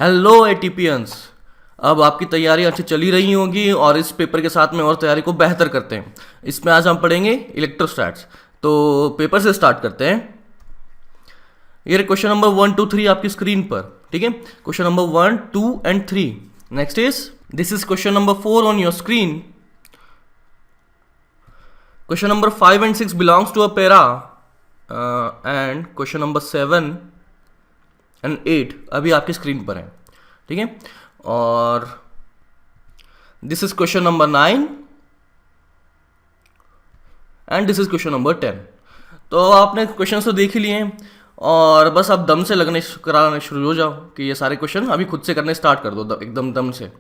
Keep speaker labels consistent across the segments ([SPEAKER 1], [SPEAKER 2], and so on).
[SPEAKER 1] Hello एटीपियंस। अब आपकी तैयारी अच्छी चली रही होगी और इस पेपर के साथ में और तैयारी को बेहतर करते हैं। इसमें आज हम पढ़ेंगे इलेक्ट्रोस्टैट्स। तो पेपर से स्टार्ट करते हैं। ये क्वेश्चन नंबर 1, 2, 3 आपकी स्क्रीन पर, ठीक है। Question number 1, 2 and 3। Next is this is question number 4 on your screen. Question number 5 and 6 belongs to a para and question number 7 and 8 अभी आपकी स्क्रीन पर है, ठीक है। और this is question number 9 and this is question number 10। तो आपने question तो देख ही लिए हैं और बस आप दम से लगने कराने शुरू हो जाओ कि ये सारे क्वेश्चन अभी खुद से करने स्टार्ट कर दो एकदम दम से।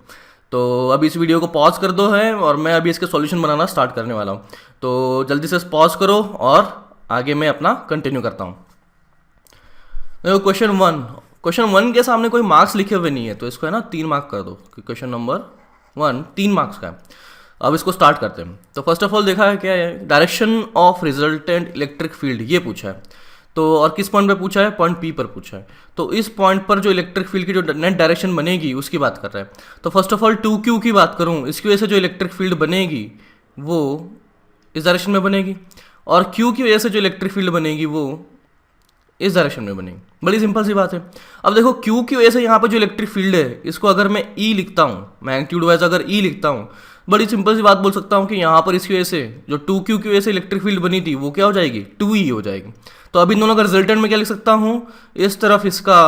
[SPEAKER 1] तो अभी इस वीडियो को पॉज कर दो है और मैं अभी इसके सॉल्यूशन बनाना स्टार्ट करने वाला हूँ। तो जल्दी से पॉज करो और आगे मैं अपना कंटिन्यू करता हूँ। देखो क्वेश्चन वन के सामने कोई मार्क्स लिखे हुए नहीं है तो इसको है ना 3 मार्क कर दो कि क्वेश्चन नंबर 1 3 मार्क्स का है। अब इसको स्टार्ट करते हैं। तो फर्स्ट ऑफ ऑल देखा है क्या है, direction of resultant electric field ये पूछा है। तो और किस पॉइंट पे पूछा है, पॉइंट पी पर पूछा है। तो इस पॉइंट पर जो इलेक्ट्रिक फील्ड की जो नेट डायरेक्शन बनेगी उसकी बात कर रहा है। तो फर्स्ट ऑफ ऑल 2Q की बात करूँ, इसकी वजह से जो इलेक्ट्रिक फील्ड बनेगी वो इस डायरेक्शन में बनेगी और Q की वजह से जो इलेक्ट्रिक फील्ड बनेगी वो इस डायरेक्शन में बनेगी। बड़ी सिंपल सी बात है। अब देखो Q की वजह से यहाँ पर जो इलेक्ट्रिक फील्ड है इसको अगर मैं E लिखता हूँ, मैग्नीट्यूड वाइज अगर E लिखता हूँ, बड़ी सिंपल सी बात बोल सकता हूँ कि यहाँ पर इसकी वजह से जो 2Q की वजह से इलेक्ट्रिक फील्ड बनी थी वो क्या हो जाएगी, 2E हो जाएगी। तो अब इन दोनों का रिजल्टेंट में क्या लिख सकता हूँ, इस तरफ इसका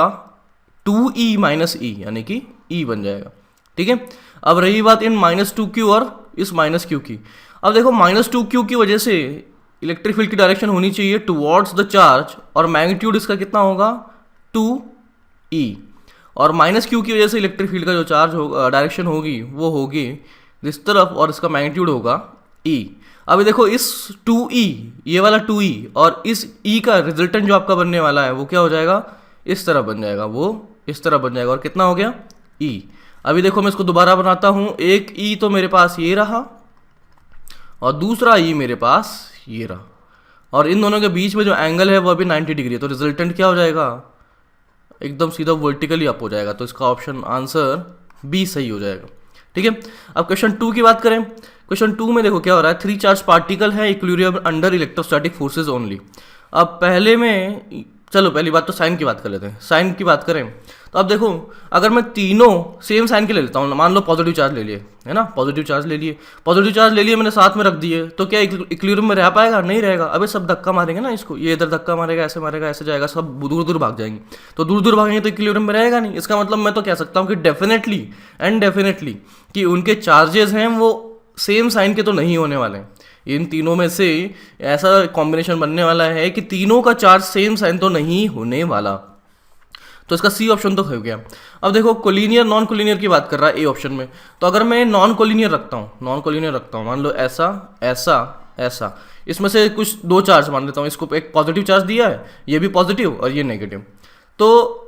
[SPEAKER 1] 2E माइनस E यानी कि E बन जाएगा, ठीक है। अब रही बात इन -2Q और इस -Q की। अब देखो -2Q की वजह से इलेक्ट्रिक फील्ड की डायरेक्शन होनी चाहिए टुवर्ड्स द चार्ज और मैग्नीट्यूड इसका कितना होगा 2E और -Q की वजह से इलेक्ट्रिक फील्ड का जो चार्ज होगा डायरेक्शन होगी वो होगी इस तरफ और इसका मैग्नीट्यूड होगा E। अभी देखो इस 2E ये वाला 2E और इस E का रिजल्टेंट जो आपका बनने वाला है वो क्या हो जाएगा, इस तरह बन जाएगा, वो इस तरह बन जाएगा और कितना हो गया E। अभी देखो मैं इसको दोबारा बनाता हूँ। एक E तो मेरे पास ये रहा और दूसरा E मेरे पास ये रहा और इन दोनों के बीच में जो एंगल है वो अभी 90 डिग्री है। तो रिजल्टेंट क्या हो जाएगा, एकदम सीधा वर्टिकली अप हो जाएगा। तो इसका ऑप्शन आंसर बी सही हो जाएगा, ठीक है। अब क्वेश्चन 2 की बात करें। क्वेश्चन 2 में देखो क्या हो रहा है, 3 चार्ज पार्टिकल है equilibrium under electrostatic forces only. अब पहले में चलो पहली बात तो साइन की बात कर लेते हैं। साइन की बात करें तो अब देखो अगर मैं तीनों सेम साइन के ले लेता हूँ, मान लो पॉजिटिव चार्ज ले लिए है ना, पॉजिटिव चार्ज ले लिए मैंने साथ में रख दिए, तो क्या इक्विलिब्रियम में रह पाएगा, नहीं रहेगा। अबे सब धक्का मारेंगे ना इसको, ये इधर धक्का मारेगा, ऐसे जाएगा, सब दूर दूर भाग जाएंगे। तो दूर दूर भागेंगे तो इक्विलिब्रियम में रहेगा नहीं। इसका मतलब मैं तो कह सकता हूँ कि डेफिनेटली कि उनके चार्जेस हैं वो सेम साइन के तो नहीं होने वाले हैं। इन तीनों में से ऐसा कॉम्बिनेशन बनने वाला है कि तीनों का चार्ज सेम साइन तो नहीं होने वाला। तो इसका सी ऑप्शन तो हो गया। अब देखो कोलिनियर नॉन कोलिनियर की बात कर रहा है ए ऑप्शन में। तो अगर मैं नॉन कोलिनियर रखता हूँ, मान लो ऐसा, इसमें से कुछ 2 चार्ज मान लेता हूँ। इसको एक पॉजिटिव चार्ज दिया है, ये भी पॉजिटिव और ये नेगेटिव। तो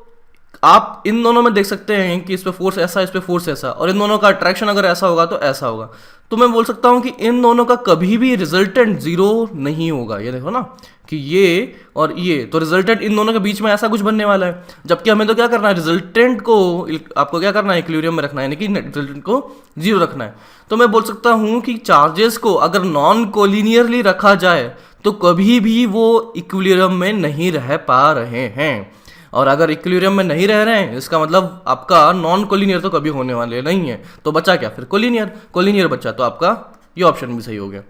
[SPEAKER 1] आप इन दोनों में देख सकते हैं कि इस पे फोर्स ऐसा, इस पे फोर्स ऐसा, और इन दोनों का अट्रैक्शन अगर ऐसा होगा तो ऐसा होगा। तो मैं बोल सकता हूं कि इन दोनों का कभी भी रिजल्टेंट 0 नहीं होगा। ये देखो ना कि ये और ये, तो रिजल्टेंट इन दोनों के बीच में ऐसा कुछ बनने वाला है। जबकि हमें तो क्या करना है, रिजल्टेंट को आपको क्या करना है, इक्विलिब्रियम में रखना है, यानी कि रिजल्टेंट को 0 रखना है। तो मैं बोल सकता हूं कि चार्जेस को अगर नॉन कोलिनियरली रखा जाए तो कभी भी वो इक्विलिब्रियम में नहीं रह पा रहे हैं। और अगर इक्विलिब्रियम में नहीं रह रहे हैं इसका मतलब आपका नॉन कोलिनियर तो कभी होने वाले नहीं है। तो बचा क्या फिर, कोलिनियर बचा। तो आपका ये ऑप्शन भी सही हो गया।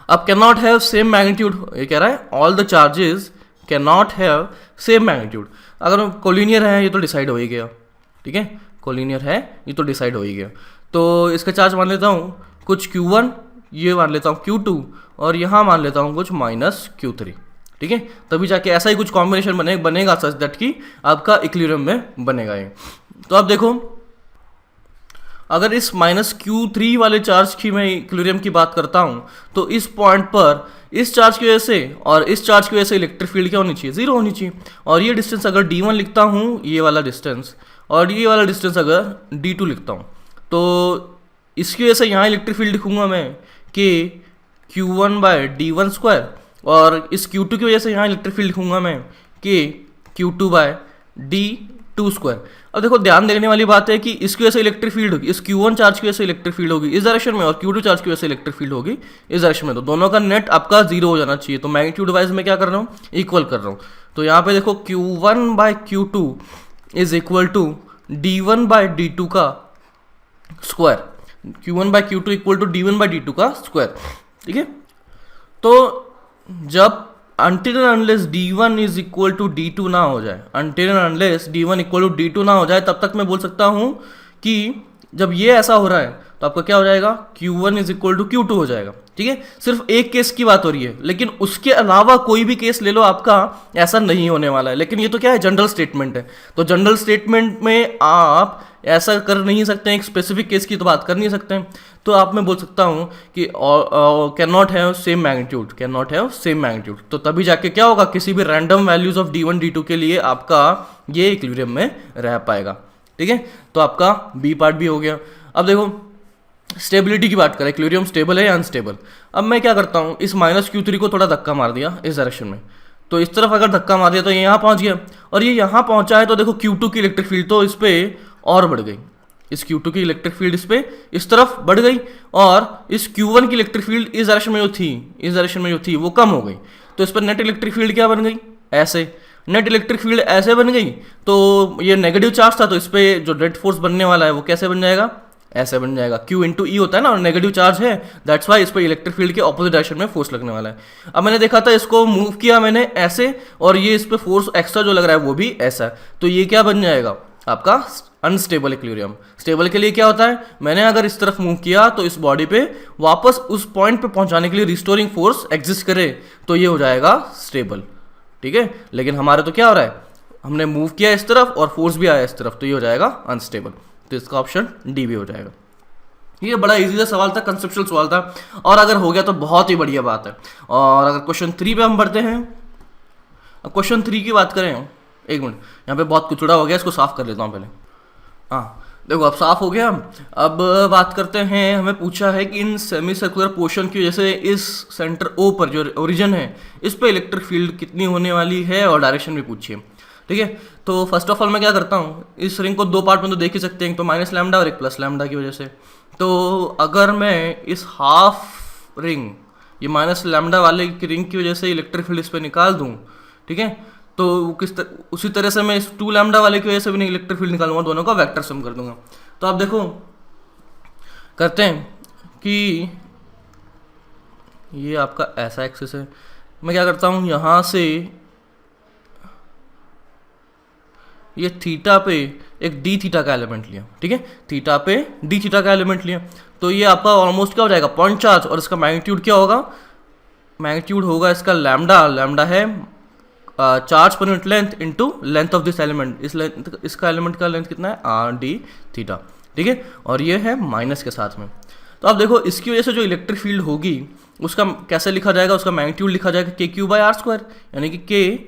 [SPEAKER 1] अब can not have same magnitude, ये कह रहा है all the charges can not have same magnitude. अगर कोलिनियर है ये तो डिसाइड हो ही गया, ठीक है, कोलिनियर है ये तो डिसाइड हो ही गया। तो इसका चार्ज मान लेता हूँ कुछ Q1, ये मान लेता हूँ Q2 और यहाँ मान लेता हूँ कुछ -Q3, ठीक है। तभी जाके ऐसा ही कुछ कॉम्बिनेशन बनेगा सच दैट कि आपका इक्विलिब्रियम में बनेगा ये। तो अब देखो अगर इस -Q3 वाले चार्ज की मैं इक्विलिब्रियम की बात करता हूँ तो इस पॉइंट पर इस चार्ज की वजह से और इस चार्ज की वजह से इलेक्ट्रिक फील्ड क्या होनी चाहिए, 0 होनी चाहिए। और ये डिस्टेंस अगर D1 लिखता हूँ, ये वाला डिस्टेंस, और ये वाला डिस्टेंस अगर D2 लिखता हूँ तो इसकी वजह से यहाँ इलेक्ट्रिक फील्ड लिखूंगा मैं कि Q1/D1² और इस Q2 की वजह से यहाँ इलेक्ट्रिक फील्ड लिखूंगा मैं कि Q2/D टू स्क्वायर। अब देखो ध्यान देने वाली बात है कि इसकी वजह से इलेक्ट्रिक फील्ड होगी, इस Q1 चार्ज की वजह से इलेक्ट्रिक फील्ड होगी इस डायरेक्शन में, और Q2 चार्ज की वजह से इलेक्ट्रिक फील्ड होगी इस डायरेक्शन में। तो दोनों का नेट आपका जीरो हो जाना चाहिए। तो मैग्नीट्यूड वाइज में क्या कर रहा हूँ, इक्वल कर रहा हूँ। तो यहाँ पे देखो Q1 by Q2 is equal to D1 by D2 का square. Q1 by Q2 equal to D1 by D2 का स्क्वायर। ठीक है, तो जब until and unless D1 is equal to D2 ना हो जाए, until and unless D1 equal to D2 ना हो जाए, तब तक मैं बोल सकता हूँ कि जब ये ऐसा हो रहा है तो आपका क्या हो जाएगा, Q1 is equal to Q2 हो जाएगा। ठीक है, सिर्फ एक केस की बात हो रही है, लेकिन उसके अलावा कोई भी केस ले लो आपका ऐसा नहीं होने वाला है। लेकिन ये तो क्या है, जनरल स्टेटमेंट है। तो जनरल स्टेटमेंट में आप ऐसा कर नहीं सकते हैं, एक स्पेसिफिक केस की तो बात कर नहीं सकते हैं। तो आप मैं बोल सकता हूँ कि can not have same magnitude, can not have same magnitude. तो तभी जाके क्या होगा, किसी भी random values of D1 D2 के लिए आपका ये इक्विलिब्रियम में रह पाएगा। ठीक है, तो आपका बी पार्ट भी हो गया। अब देखो स्टेबिलिटी की बात करें, इक्विलिब्रियम स्टेबल है या अनस्टेबल। अब मैं क्या करता हूँ, इस -Q3 को थोड़ा धक्का मार दिया इस डायरेक्शन में, तो इस तरफ अगर धक्का मार दिया तो ये यहाँ पहुँच गया, और ये यहाँ पहुँचा है तो देखो Q2 की इलेक्ट्रिक फील्ड तो इस पर और बढ़ गई, इस Q2 की इलेक्ट्रिक फील्ड इस पे इस तरफ बढ़ गई, और इस Q1 की इलेक्ट्रिक फील्ड इस डायरेक्शन में जो थी, इस डायरेक्शन में जो थी वो कम हो गई। तो इस पर नेट इलेक्ट्रिक फील्ड क्या बन गई, ऐसे नेट इलेक्ट्रिक फील्ड ऐसे बन गई। तो ये नेगेटिव चार्ज था, तो इस पर जो नेट फोर्स बनने वाला है वो कैसे बन जाएगा, ऐसे बन जाएगा। Q इंटू ई होता है ना, और नेगेटिव चार्ज है, दैट्स वाई इस पर इलेक्ट्रिक फील्ड के ऑपोजिट डायरेक्शन में फोर्स लगने वाला है। अब मैंने देखा था, इसको मूव किया मैंने ऐसे, और ये इस पर फोर्स एक्स्ट्रा जो लग रहा है वो भी ऐसा है, तो ये क्या बन जाएगा आपका अनस्टेबल इक्विलिब्रियम। स्टेबल के लिए क्या होता है, मैंने अगर इस तरफ मूव किया तो इस बॉडी पे वापस उस पॉइंट पे पहुंचाने के लिए रिस्टोरिंग फोर्स एग्जिस्ट करे, तो ये हो जाएगा स्टेबल। ठीक है, लेकिन हमारे तो क्या हो रहा है, हमने मूव किया इस तरफ और फोर्स भी आया इस तरफ, तो ये हो जाएगा अनस्टेबल। तो इसका ऑप्शन डी भी हो जाएगा। ये बड़ा इजी सा सवाल था, कंसेप्चुअल सवाल था, और अगर हो गया तो बहुत ही बढ़िया बात है। और अगर क्वेश्चन 3 पे हम बढ़ते हैं, क्वेश्चन 3 की बात करें, एक मिनट यहाँ पे बहुत कुचड़ा हो गया, इसको साफ कर लेता हूँ पहले। हाँ देखो अब साफ हो गया। अब बात करते हैं, हमें पूछा है कि इन सेमी सर्कुलर पोर्शन की वजह से इस सेंटर O पर जो ओरिजिन है इस पर इलेक्ट्रिक फील्ड कितनी होने वाली है, और डायरेक्शन भी पूछिए। ठीक है, तो फर्स्ट ऑफ ऑल मैं क्या करता हूँ, इस रिंग को दो पार्ट में तो देख ही सकते हैं, एक तो माइनस लैम्डा और एक प्लस लैम्डा की वजह से। तो अगर मैं इस हाफ रिंग, ये माइनस लैम्डा वाले की रिंग की वजह से इलेक्ट्रिक फील्ड इस पर निकाल दूँ, ठीक है, तो उसी तरह से मैं इस 2 लैम्डा वाले की वजह से भी नहीं इलेक्ट्रिक फील्ड निकालूंगा, दोनों का वेक्टर सम कर दूंगा। तो आप देखो करते हैं कि ये आपका ऐसा एक्सिस है, मैं क्या करता हूँ यहाँ से ये थीटा पे एक डी थीटा का एलिमेंट लिया। ठीक है, थीटा पे डी थीटा का एलिमेंट लिया, तो ये आपका ऑलमोस्ट क्या हो जाएगा, पॉइंट चार्ज, और इसका मैग्नीट्यूड क्या होगा, मैग्नीट्यूड होगा इसका लैम्डा, लैम्डा है charge per unit length into length of this element, इस लेंथ, इसका एलिमेंट का लेंथ कितना है, आर डी थीटा। ठीक है, और ये है माइनस के साथ में। तो आप देखो इसकी वजह से जो इलेक्ट्रिक फील्ड होगी उसका कैसे लिखा जाएगा, उसका मैग्नीट्यूड लिखा जाएगा KQ बाय आर स्क्वायर, यानी कि K,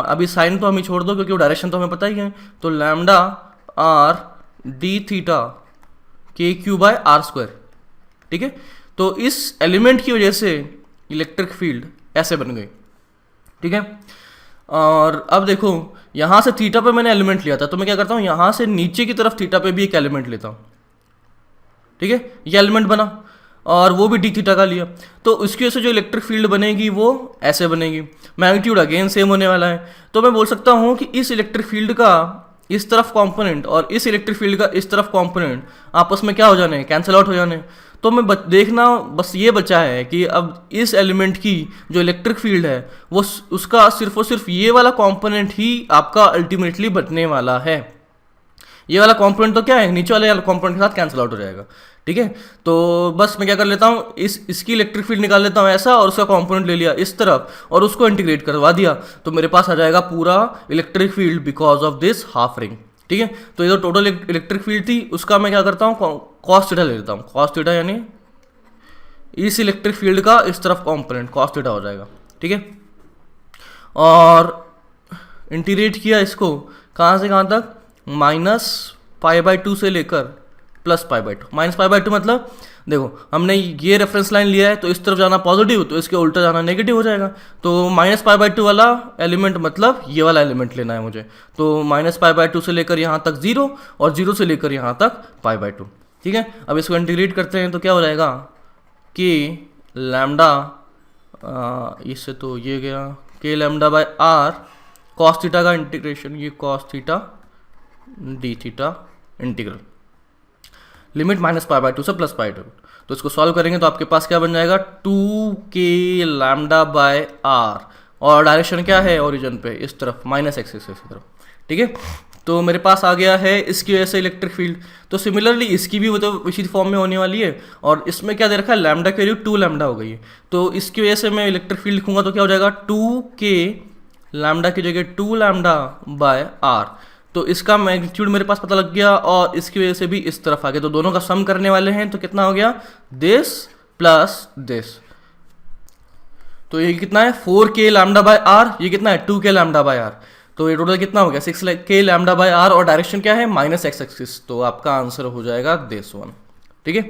[SPEAKER 1] अभी साइन तो हमें छोड़ दो क्योंकि वो डायरेक्शन तो हमें पता ही है, तो lambda R D theta KQ by R square. ठीक है, तो इस एलिमेंट की वजह से इलेक्ट्रिक फील्ड ऐसे बन गई। ठीक है, और अब देखो यहाँ से थीटा पे मैंने एलिमेंट लिया था, तो मैं क्या करता हूँ, यहाँ से नीचे की तरफ थीटा पे भी एक एलिमेंट लेता हूँ। ठीक है, ये एलिमेंट बना, और वो भी डी थीटा का लिया, तो उसकी वजह से जो इलेक्ट्रिक फील्ड बनेगी वो ऐसे बनेगी। मैग्नीट्यूड अगेन सेम होने वाला है, तो मैं बोल सकता हूँ कि इस इलेक्ट्रिक फील्ड का इस तरफ कंपोनेंट और इस इलेक्ट्रिक फील्ड का इस तरफ कंपोनेंट आपस में क्या हो जाने, कैंसिल आउट हो जाने। तो मैं देखना बस ये बचा है कि अब इस एलिमेंट की जो इलेक्ट्रिक फील्ड है वो उसका सिर्फ और सिर्फ ये वाला कंपोनेंट ही आपका अल्टीमेटली बचने वाला है। ये वाला कंपोनेंट तो क्या है, नीचे वाले कंपोनेंट के साथ कैंसिल आउट हो जाएगा। ठीक है, तो बस मैं क्या कर लेता हूँ, इसकी इलेक्ट्रिक फील्ड निकाल लेता हूँ ऐसा, और उसका कंपोनेंट ले लिया इस तरफ और उसको इंटीग्रेट करवा दिया, तो मेरे पास आ जाएगा पूरा electric field because of this half ring. ठीक है, तो ये जो टोटल इलेक्ट्रिक फील्ड थी उसका मैं क्या करता हूँ, कॉस थीटा ले लेता हूँ। कॉस थीटा यानी इस इलेक्ट्रिक फील्ड का इस तरफ कंपोनेंट कॉस थीटा हो जाएगा। ठीक है, और इंटीग्रेट किया इसको कहाँ से कहाँ तक, -π/2 से लेकर +π/2। -π/2 मतलब देखो हमने ये रेफरेंस लाइन लिया है तो इस तरफ जाना पॉजिटिव, तो इसके उल्टा जाना नेगेटिव हो जाएगा। तो -π/2 वाला एलिमेंट मतलब ये वाला एलिमेंट लेना है मुझे। तो -π/2 से लेकर यहाँ तक 0 और 0 से लेकर यहाँ तक π/2। ठीक है, अब इसको इंटीग्रेट करते हैं तो क्या हो जाएगा कि लैम्डा, इससे तो ये गया k λ/r कॉस थीटा का इंटीग्रेशन, ये cos theta d theta integral limit -π/2 से +π/2। तो इसको सॉल्व करेंगे तो आपके पास क्या बन जाएगा 2k λ/r और डायरेक्शन क्या है ओरिजिन पे इस तरफ माइनस एक्स एक्सिस की तरफ। ठीक है, तो मेरे पास आ गया है इसकी वजह से इलेक्ट्रिक फील्ड। तो सिमिलरली इसकी भी वो तो इसी फॉर्म में होने वाली है और इसमें क्या दे रखा है लैम्डा की वैल्यू 2 लैम्डा हो गई है। तो इसकी वजह से मैं इलेक्ट्रिक फील्ड लिखूंगा तो क्या हो जाएगा 2k लैम्डा की जगह 2 λ/r। तो इसका मैग्नीट्यूड मेरे पास पता लग गया और इसकी वजह से भी इस तरफ आ गया। तो दोनों का सम करने वाले हैं तो कितना हो गया दिस प्लस दिस। तो ये कितना है 4k λ/r, ये कितना है 2k λ/r। तो ये टोटल कितना हो गया 6k λ/r और डायरेक्शन क्या है माइनस एक्स एक्सिस। तो आपका आंसर हो जाएगा दिस वन। ठीक है,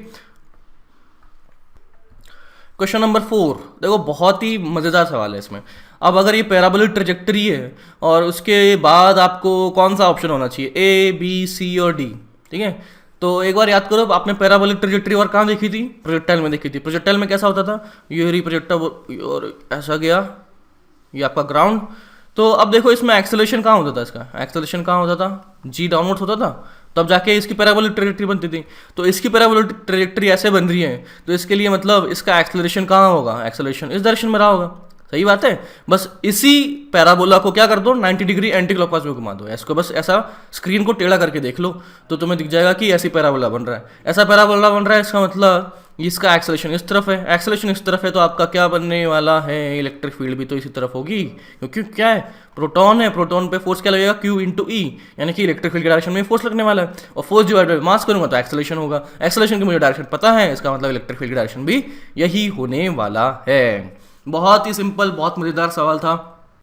[SPEAKER 1] क्वेश्चन नंबर 4 देखो बहुत ही मज़ेदार सवाल है इसमें। अब अगर ये पैराबोलिक ट्रेजेक्टरी है और उसके बाद आपको कौन सा ऑप्शन होना चाहिए A, B, C और D। ठीक है, तो एक बार याद करो आपने पैराबोलिक ट्रेजेक्टरी और कहाँ देखी थी, प्रोजेक्टाइल में देखी थी। प्रोजेक्टाइल में कैसा होता था, ये रही प्रोजेक्टाइल और ऐसा गया, ये आपका ग्राउंड। तो अब देखो इसमें एक्सेलरेशन कहाँ होता था, इसका एक्सेलरेशन कहाँ होता था G डाउनवर्ड होता था, तब जाके इसकी पैराबोलिक ट्रेजेक्टरी बनती थी। तो इसकी पैराबोलिक ट्रेजेक्टरी ऐसे बन रही है तो इसके लिए मतलब इसका एक्सेलरेशन कहाँ होगा, एक्सेलरेशन इस डायरेक्शन में रहा होगा। सही बात है, बस इसी पैराबोला को क्या कर दो 90 डिग्री एंटी क्लॉकवाइज में घुमा दो। इसको बस ऐसा स्क्रीन को टेढ़ा करके देख लो तो तुम्हें दिख जाएगा कि ऐसी पैराबोला बन रहा है, ऐसा पैराबोला बन रहा है। इसका मतलब इसका एक्सेलरेशन इस तरफ है, एक्सेलरेशन इस तरफ है तो आपका क्या बनने वाला है इलेक्ट्रिक फील्ड भी तो इसी तरफ होगी, क्योंकि क्या है प्रोटॉन है, प्रोटॉन पे फोर्स क्या लगेगा Q × E, यानी कि इलेक्ट्रिक फील्ड के डायरेक्शन में फोर्स लगने वाला है। और फोर्स डिवाइड बाय मास करूंगा तो एक्सेलरेशन होगा, एक्सेलरेशन की मुझे डायरेक्शन पता है, इसका मतलब इलेक्ट्रिक फील्ड की डायरेक्शन भी यही होने वाला है। बहुत ही सिंपल, बहुत मज़ेदार सवाल था।